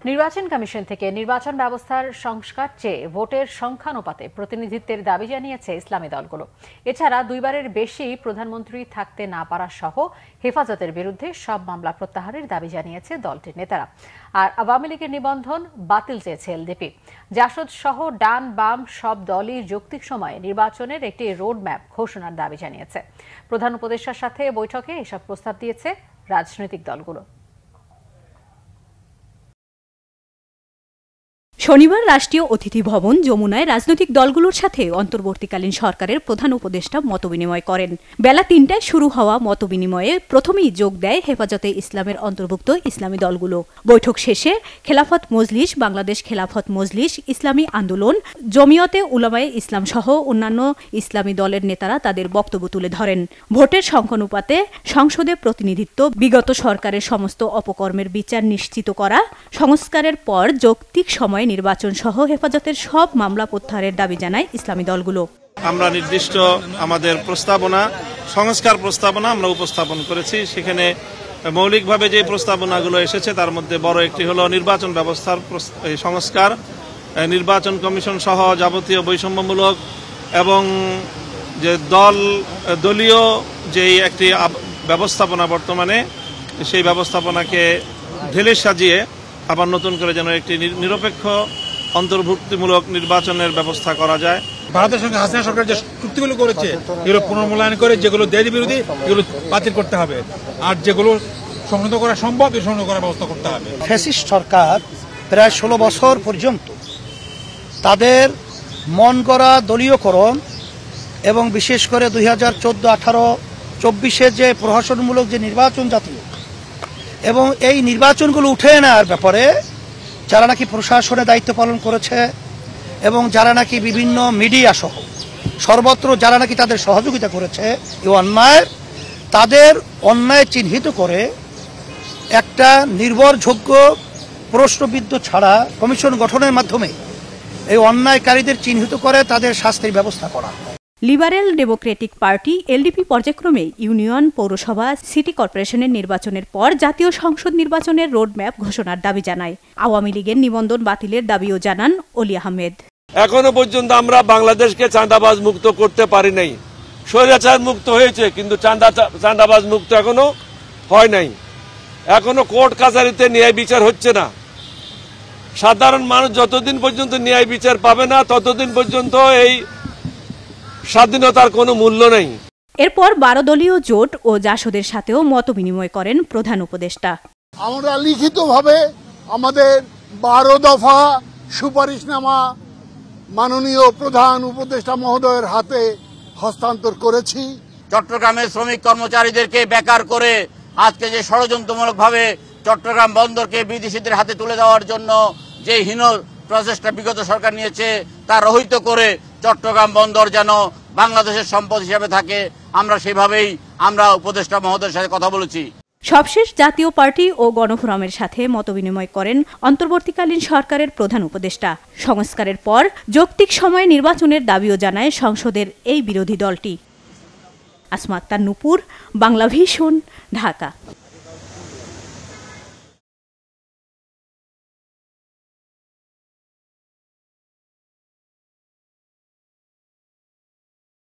নির্বাচন কমিশন থেকে নির্বাচন ব্যবস্থার সংস্কার চেয়ে ভোটের সংখ্যানুপাতে প্রতিনিধিত্বের দাবি জানিয়েছে ইসলামী দলগুলো। এছাড়া দুইবারের বেশি প্রধানমন্ত্রী থাকতে না পারা সহ হেফাজতের বিরুদ্ধে সব মামলা প্রত্যাহারের দাবি জানিয়েছে দলটির নেতারা। আর আওয়ামী লীগের নিবন্ধন বাতিল চেয়েছে এলডিপি। জাসদ সহ ডান বাম সব দলই যৌক্তিক সময়ে নির্বাচনের একটি রোডম্যাপ ঘোষণার দাবি জানিয়েছে। প্রধান উপদেষ্টার সাথে বৈঠকে এসব প্রস্তাব দিয়েছে রাজনৈতিক দলগুলো। শনিবার রাষ্ট্রীয় অতিথি ভবন যমুনায় রাজনৈতিক দলগুলোর সাথে অন্তর্বর্তীকালীন সরকারের প্রধান উপদেষ্টা মতবিনিময় করেন। বেলা ৩টায় শুরু হওয়া মতবিনিময়ে প্রথমেই যোগ দেয় হেফাজতে ইসলামের অন্তর্ভুক্ত ইসলামী দলগুলো। বৈঠক শেষে খেলাফত মজলিস, বাংলাদেশ খেলাফত মজলিস, ইসলামী আন্দোলন, জমিয়তে উলামায়ে ইসলাম সহ অন্যান্য ইসলামী দলের নেতারা তাদের বক্তব্য তুলে ধরেন। ভোটের সংখ্যানুপাতে সংসদে প্রতিনিধিত্ব, বিগত সরকারের সমস্ত অপকর্মের বিচার নিশ্চিত করা, সংস্কারের পর যৌক্তিক সময়ে নির্বাচন সহ হেফাজতের সব মামলা প্রত্যাহারের দাবি জানায় ইসলামী দলগুলো। আমরা নির্দিষ্ট আমাদের প্রস্তাবনা, সংস্কার প্রস্তাবনা আমরা উপস্থাপন করেছি। সেখানে মৌলিকভাবে যে প্রস্তাবনাগুলো এসেছে তার মধ্যে বড় একটি হলো নির্বাচন ব্যবস্থার সংস্কার, নির্বাচন কমিশন সহ যাবতীয় বৈষম্যমূলক এবং যে দলীয় যেই একটি ব্যবস্থাপনা বর্তমানে, সেই ব্যবস্থাপনাকে ঢেলে সাজিয়ে আবার নতুন করে যেন একটি নিরপেক্ষ অন্তর্ভুক্তিমূলক নির্বাচনের ব্যবস্থা করা যায়। ভারতের সঙ্গে হাসিনা সরকার যে চুক্তিগুলো করেছে এগুলো পুনর্মূল্যায়ন করে যেগুলো দেশ বিরোধী এগুলো বাতিল করতে হবে, আর যেগুলো সংহত করা সম্ভব এ সংহত করার ব্যবস্থা করতে হবে। ফ্যাসিস্ট সরকার প্রায় 16 বছর পর্যন্ত তাদের মন করা দলীয়করণ এবং বিশেষ করে 2014-18-24 যে প্রহসনমূলক যে নির্বাচন জাতীয় এবং এই নির্বাচনগুলো উঠে নেওয়ার ব্যাপারে যারা নাকি প্রশাসনে দায়িত্ব পালন করেছে এবং যারা নাকি বিভিন্ন মিডিয়া সহ সর্বত্র যারা নাকি তাদের সহযোগিতা করেছে এই তাদের অন্যায় চিহ্নিত করে একটা নির্ভরযোগ্য প্রশ্নবিদ্ধ ছাড়া কমিশন গঠনের মাধ্যমে এই অন্যায়কারীদের চিহ্নিত করে তাদের শাস্তির ব্যবস্থা করা। লিবারেল ডেমোক্রেটিক পার্টি এলডিপি পর্যায়ক্রমে ইউনিয়ন, পৌরসভা, সিটি কর্পোরেশনের নির্বাচনের পর জাতীয় সংসদ নির্বাচনের রোডম্যাপ ঘোষণার দাবি জানায়। আওয়ামী লীগের নিবন্ধন বাতিলের দাবিও জানান অলি আহমেদ। এখনো পর্যন্ত আমরা বাংলাদেশকে চাঁদাবাজ মুক্ত করতে পারি নাই। স্বৈরাচার মুক্ত হয়েছে কিন্তু চাঁদাবাজ মুক্ত এখনো হয় নাই। এখনো কোর্ট কাছারিতে ন্যায় বিচার হচ্ছে না। সাধারণ মানুষ যতদিন পর্যন্ত ন্যায় বিচার পাবে না ততদিন পর্যন্ত এই স্বাধীনতার কোনো মূল্য নেই। এরপর 12 দলীয় জোট ও জাসদের সাথেও মতবিনিময় করেন প্রধান উপদেষ্টা। আমরা লিখিতভাবে আমাদের 12 দফা সুপারিশনামা মাননীয় প্রধান উপদেষ্টা মহোদয়ের হাতে হস্তান্তর করেছি। চট্টগ্রামের শ্রমিক কর্মচারীদেরকে বেকার করে আজকে যে ষড়যন্ত্রমূলকভাবে চট্টগ্রাম বন্দরকে বিদেশিদের হাতে তুলে দেওয়ার জন্য যে হীন প্রচেষ্টা বিগত সরকার নিয়েছে তা রহিত করে চট্টগ্রাম বন্দর যেন বাংলাদেশের সম্পদ হিসেবে থাকে, আমরা সেভাবেই আমরা উপদেষ্টা মহোদয়ের সাথে কথা বলেছি। সবশেষ জাতীয় পার্টি ও গণফোরামের সাথে মতবিনিময় করেন অন্তর্বর্তীকালীন সরকারের প্রধান উপদেষ্টা। সংস্কারের পর যৌক্তিক সময়ে নির্বাচনের দাবিও জানায় সংসদের এই বিরোধী দলটি। আসমা আক্তার, নূপুর, বাংলাভিশন, ঢাকা।